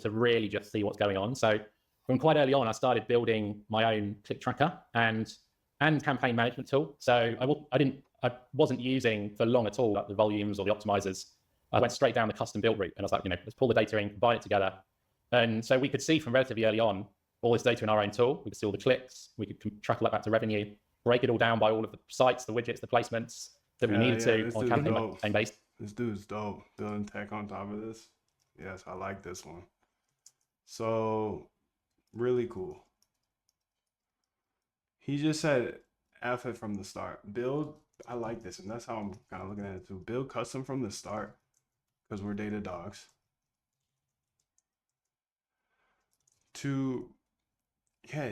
to really just see what's going on. So from quite early on, I started building my own click tracker and campaign management tool. So I wasn't using for long at all like the volumes or the optimizers. I went straight down the custom build route, and I was like, let's pull the data in, combine it together. And so we could see from relatively early on all this data in our own tool. We could see all the clicks. We could track all that back to revenue, break it all down by all of the sites, the widgets, the placements that we needed to on campaign based. This dude's dope. Building tech on top of this. Yes, I like this one. So really cool. He just said F it from the start. Build, I like this, and that's how I'm kind of looking at it too. Build custom from the start, because we're data dogs.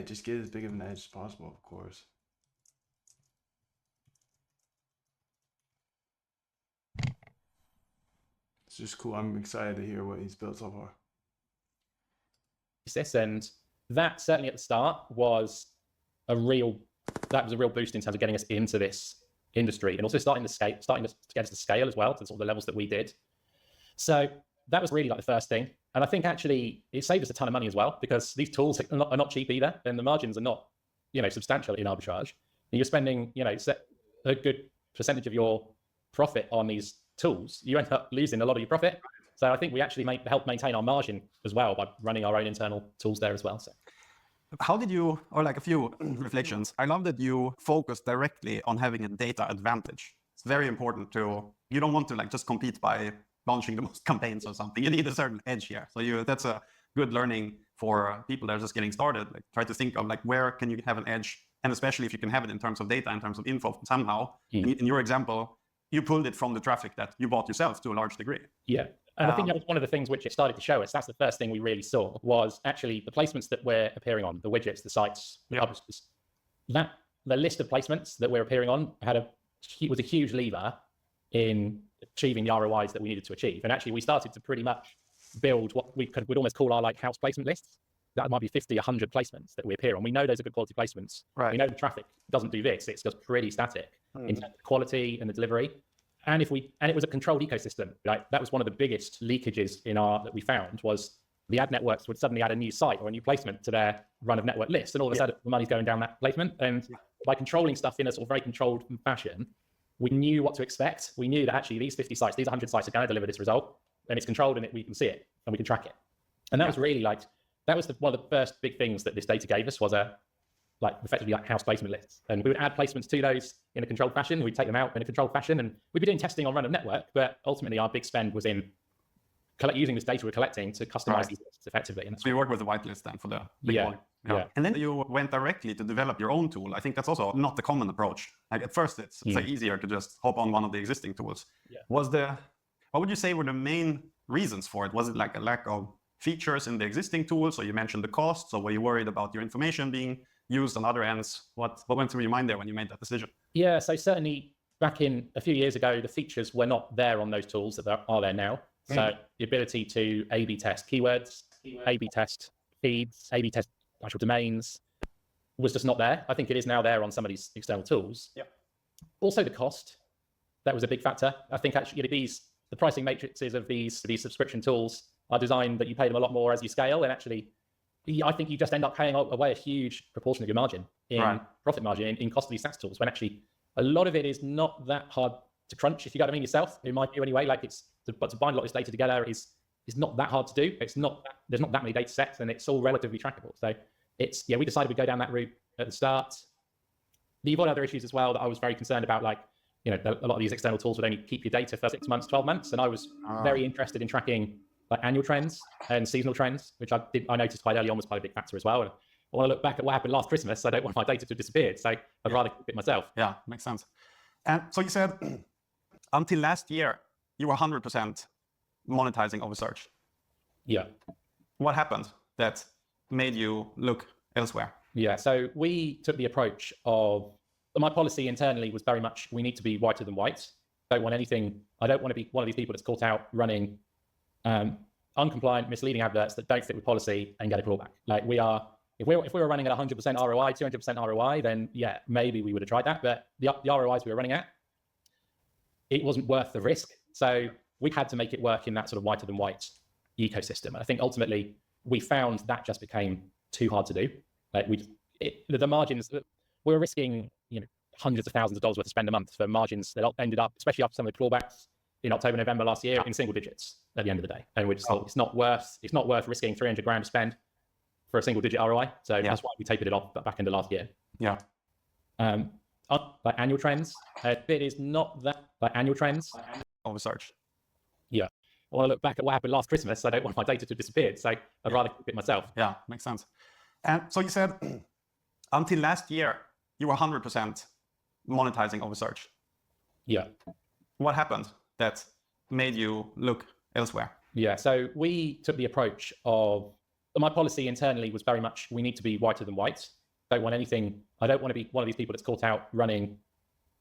Just get as big of an edge as possible, of course. It's just cool. I'm excited to hear what he's built so far. And that certainly at the start was a real boost in terms of getting us into this industry, and also starting to get us to scale as well to sort of the levels that we did. So that was really like the first thing. And I think actually it saved us a ton of money as well, because these tools are not cheap either, and the margins are not, substantial in arbitrage. You're spending, a good percentage of your profit on these tools. You end up losing a lot of your profit. So I think we actually help maintain our margin as well by running our own internal tools there as well. So how did you, or like a few reflections, I love that you focus directly on having a data advantage. It's very important you don't want to just compete by launching the most campaigns or something. You need a certain edge here. So that's a good learning for people that are just getting started. Try to think of where can you have an edge, and especially if you can have it in terms of data, in terms of info somehow. In your example, you pulled it from the traffic that you bought yourself to a large degree. Yeah. And I think that was one of the things which it started to show us. That's the first thing we really saw, was actually the placements that we're appearing on, the widgets, the sites, the publishers. The list of placements that we're appearing on was a huge lever in achieving the ROIs that we needed to achieve. And actually, we started to pretty much build what we'd almost call our house placement lists. That might be 50, 100 placements that we appear on. We know those are good quality placements. Right. We know the traffic doesn't do this. It's just pretty static in terms of quality and the delivery. And it was a controlled ecosystem. That was one of the biggest leakages that we found, was the ad networks would suddenly add a new site or a new placement to their run of network list, and all of a sudden the money's going down that placement. And by controlling stuff in a sort of very controlled fashion, we knew what to expect. We knew that actually these 50 sites, these 100 sites are going to deliver this result, and it's controlled, and we can see it and we can track it. And that was really that was one of the first big things that this data gave us, was effectively house placement lists. And we would add placements to those in a controlled fashion. We'd take them out in a controlled fashion, and we'd be doing testing on run of network, but ultimately our big spend was in using this data we're collecting to customize these lists effectively. And so you work with the whitelist then for the big one. Yeah. And then you went directly to develop your own tool. I think that's also not the common approach. At first it's easier to just hop on one of the existing tools. Yeah. What would you say were the main reasons for it? Was it a lack of features in the existing tools? So you mentioned the costs, or were you worried about your information being used on other ends? What went through your mind there when you made that decision? Yeah, so certainly back in a few years ago, the features were not there on those tools that are there now. So the ability to A/B test keywords, A/B test feeds, A/B test actual domains was just not there. I think it is now there on some of these external tools. Yep. Also the cost, that was a big factor. I think actually the pricing matrices of these subscription tools are designed that you pay them a lot more as you scale, and actually I think you just end up paying away a huge proportion of your margin in profit margin in costly SaaS tools, when actually a lot of it is not that hard to crunch, if you got what I mean yourself, in my view anyway. But to bind a lot of this data together is not that hard to do. There's not that many data sets, and it's all relatively trackable. So we decided we'd go down that route at the start. You've got other issues as well that I was very concerned about, a lot of these external tools would only keep your data for 6 months, 12 months. And I was very interested in tracking annual trends and seasonal trends, which I noticed quite early on was quite a big factor as well. And when I look back at what happened last Christmas, I don't want my data to have disappeared. So I'd rather keep it myself. Yeah, makes sense. And so you said until last year, you were 100% monetizing over search. Yeah. What happened that made you look elsewhere? Yeah, so we took the approach of, my policy internally was very much, we need to be whiter than white. I don't want to be one of these people that's caught out running uncompliant, misleading adverts that don't fit with policy and get a clawback. If we were running at 100% ROI, 200% ROI, then yeah, maybe we would have tried that. But the ROIs we were running at, it wasn't worth the risk. So we had to make it work in that sort of whiter than white ecosystem. I think ultimately we found that just became too hard to do. Like the margins, we were risking, hundreds of thousands of dollars worth of spend a month for margins that ended up, especially after some of the clawbacks in October, November last year, in single digits at the end of the day. And we just thought it's not worth risking 300 grand to spend for a single digit ROI. So that's why we tapered it off back into last year. Yeah. Like annual trends, it is not that like annual trends. Oversearch. Yeah. I want to look back at what happened last Christmas. I don't want my data to disappear. So I'd rather keep it myself. Yeah, makes sense. And so you said until last year, you were 100% monetizing Oversearch. Yeah. What happened that made you look elsewhere? Yeah. So we took the approach of, my policy internally was very much, we need to be whiter than white. I don't want to be one of these people that's caught out running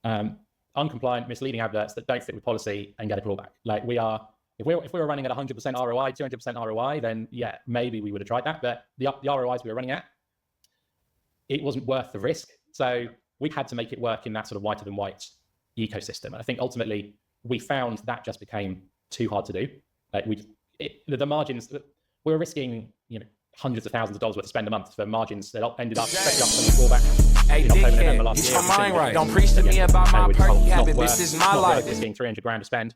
uncompliant, misleading adverts that don't fit with policy and get a clawback. Like if we were running at 100% ROI, 200% ROI, then yeah, maybe we would have tried that. But the ROIs we were running at, it wasn't worth the risk. So we had to make it work in that sort of whiter than white ecosystem. And I think ultimately we found that just became too hard to do. Like the margins, we were risking, hundreds of thousands of dollars worth of spend a month for margins that ended up, especially after some of the clawbacks. Hey, dickhead, get your mind right. Don't preach to me about my perky habit. This is my life. Risking 300 grand to spend